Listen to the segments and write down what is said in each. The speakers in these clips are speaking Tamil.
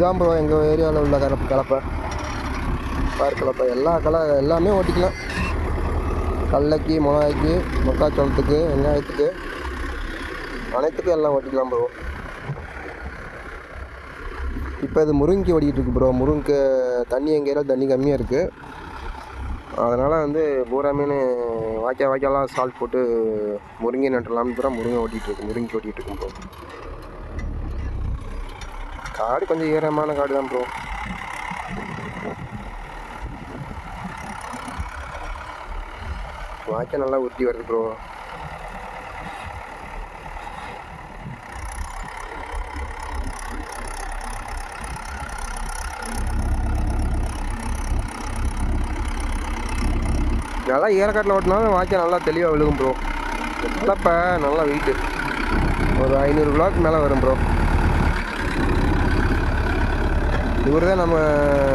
இதுதான் ப்ரோ எங்கள் ஏரியாவில் உள்ள கலப்பை. பார் கலப்பை எல்லாமே ஓட்டிக்கலாம். கடலைக்கு, மிளகாய்க்கு, மக்காச்சோளத்துக்கு, வெங்காயத்துக்கு, அனைத்துக்கும் எல்லாம் ஓட்டிக்கலாம் ப்ரோ. இப்போ இது முருங்கைக்கு ஓடிக்கிட்டு இருக்கு ப்ரோ. முருங்கை தண்ணி எங்கள் ஏரியாவில் தண்ணி கம்மியாக இருக்குது. அதனால் வந்து பூராமீன் வாய்க்காலாம் சால்ட் போட்டு முருங்கை நட்டுலாம்னு பூரா முருங்கை ஓட்டிகிட்டு இருக்கும் ப்ரோ. காடு கொஞ்சம் ஈரமான காடு தான் ப்ரோ. வாய்க்கால் நல்லா உருட்டி வருது ப்ரோ. நல்லா ஈரக்காட்டில் ஓட்டினாலும் வாய்க்கால் நல்லா தெளிவாக விழுகும் ப்ரோ. கலப்பை நல்லா வெயிட்டு ஒரு 500 கிலோக்கு மேலே வரும் ப்ரோ. இவர் தான் நம்ம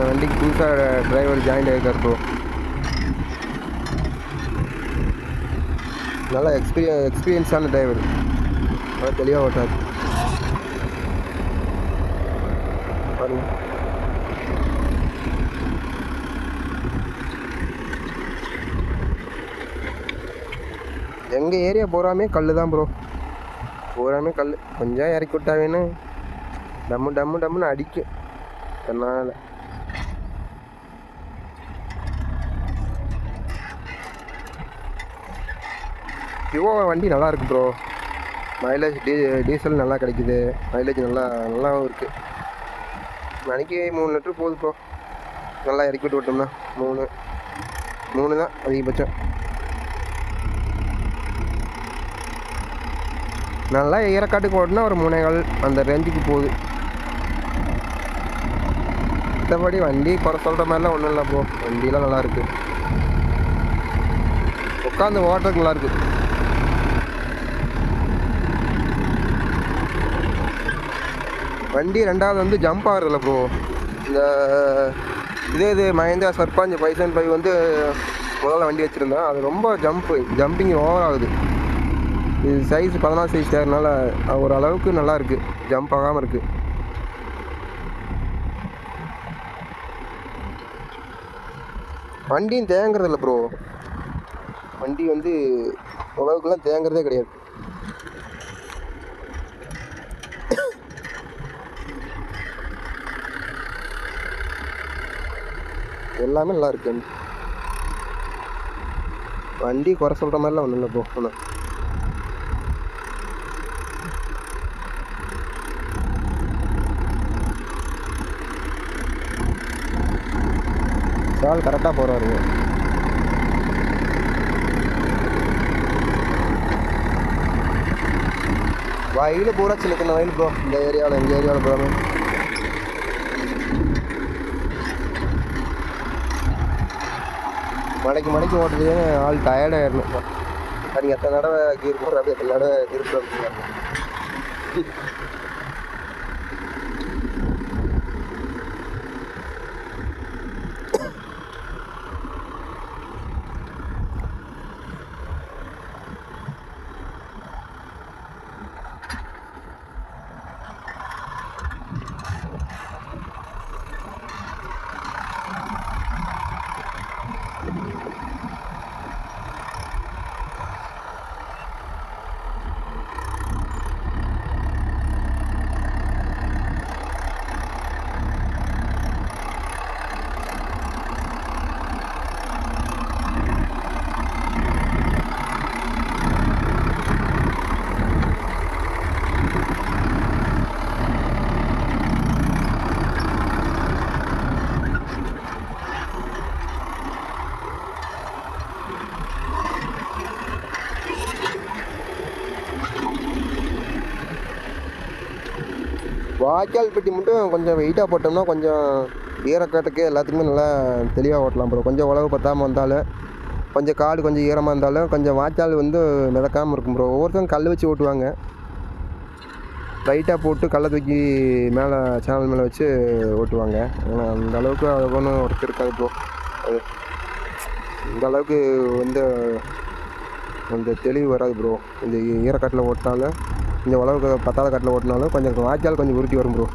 வண்டிக்கு புதுசாக டிரைவர் ஜாயின் ஆகிருக்கார் ப்ரோ. நல்லா எக்ஸ்பீரியன்ஸான டிரைவர், நல்லா தெளிவாக ஓட்டார் பாருங்க. எங்கள் ஏரியா பூராமே கல் தான் ப்ரோ. பூராமே கல். கொஞ்சம் இறக்கி விட்டா வேணும் டம்முன்னு அடிக்கும். அதனால் விவோ வண்டி நல்லா இருக்குது ப்ரோ. மைலேஜ் டீசல் நல்லா கிடைக்குது. மைலேஜ் நல்லாவும் இருக்குது. மணிக்கு 3 லிட்டர் போகுது ப்ரோ. நல்லா இறக்கி விட்டு விட்டோம்னா 3 தான் அதிகபட்சம். நல்லா ஈரக்காட்டுக்கு ஓட்டினா ஒரு 3.25 அந்த ரேஞ்சுக்கு போகுது. மற்றபடி வண்டி குறை சொல்கிற மாதிரிலாம் ஒன்றும் இல்லை ப்ரோ. வண்டியெலாம் நல்லாயிருக்கு. உட்காந்து ஓட்டுறதுக்கு நல்லாயிருக்கு. வண்டி ரெண்டாவது வந்து ஜம்ப் ஆகுறதில்ல ப்ரோ. இந்த இது மஹேந்திரா சர்பஞ்ச் 505 வந்து முதல்ல வண்டி வச்சுருந்தேன். அது ரொம்ப ஜம்பிங் ஓவர் ஆகுது. இது சைஸ் 14 சைஸ் டயர்னால ஓரளவுக்கு நல்லாயிருக்கு. ஜம்ப் ஆகாமல் இருக்குது. வண்டியும் தேங்குறதில்ல ப்ரோ. வண்டி வந்து ஓரளவுக்குலாம் தேங்குறதே கிடையாது. எல்லாமே நல்லா இருக்கு. வண்டி குறை சொல்கிற மாதிரிலாம் ஒன்றும் இல்லை ப்ரோ. ஒன்று சால் கரெக்டாக போகிறாருங்க. வயல் பூரா சின்ன வயல் ப்ரோ. இந்த ஏரியாவில் எங்கள் ஏரியாவில் போகாமல் மடைக்கு ஓட்டுறதே ஆள் டயர்டாகிடணும். நீங்கள் எத்தனை தடவை கீர் போடுறாரு, எத்தனை தடவை திருப்பி. வாய்க்கால் பெட்டி மட்டும் கொஞ்சம் வெயிட்டாக போட்டோம்னா கொஞ்சம் ஈரக்காட்டுக்கு எல்லாத்துக்குமே நல்லா தெளிவாக ஓட்டலாம் ப்ரோ. கொஞ்சம் உழவு பத்தாமல் வந்தாலும், கொஞ்சம் காடு கொஞ்சம் ஈரமாக இருந்தாலும், கொஞ்சம் வாய்க்கால் வந்து மிதக்காமல் இருக்கும் ப்ரோ. ஒவ்வொருத்தரும் கல் வச்சு ஓட்டுவாங்க. லைட்டாக போட்டு கல்லை தூக்கி மேலே சேனல் மேலே வச்சு ஓட்டுவாங்க. ஆனால் அந்த அளவுக்கு அது ஒன்றும் ஒர்க் இருக்காது ப்ரோ. அது இந்த அளவுக்கு வந்து அந்த தெளிவு வராது ப்ரோ. இந்த ஈரக்காட்டில் ஓட்டினாலும், இந்த உழவுக்கு பத்தாத காட்டில் ஓட்டினாலும் கொஞ்சம் வாய்க்கால் கொஞ்சம் உருட்டி வரும் ப்ரோ.